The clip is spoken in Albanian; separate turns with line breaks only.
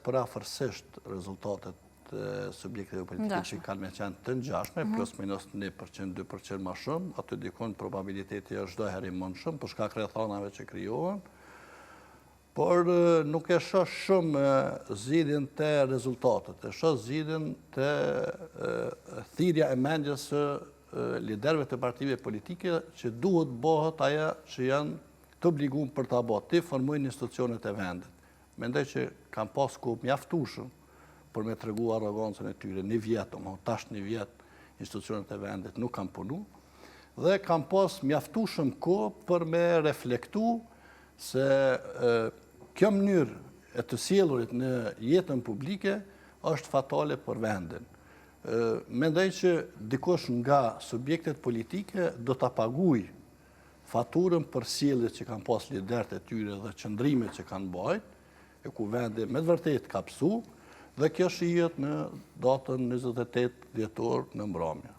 përafërsisht rezultatet subjekteve politike që kanë me qenë të ngjashme, plus minus 1%, 2% ma shumë, aty dikon probabiliteti është çdo herë më shumë, për shkak rrethanave që krijohen, por nuk e shoh shumë zgjidhjen të rezultatet, e shoh zgjidhjen të thirrja e mendjes së liderëve të partive politike që duhet bëhet ajo që janë të obliguar për ta bërë, të formojnë institucionet e vendit. Mendoj që kanë pas kohë mjaftueshëm për me tregu arrogancën e tyre, një vjet, tash një vjet institucionet e vendit nuk kanë punu, dhe kanë pas mjaftueshëm kohë për me reflektu se kjo mënyrë e të sjellurit në jetën publike është fatale për vendin. Mendoj që dikush nga subjektet politike do ta paguajë faturën për sjelljet që kanë pas liderët e tyre dhe qëndrimet që kanë bajt, e ku vendi me të vërtetë ka psu, dhe kjo shihet në datën 28 dhjetor në mbrëmje.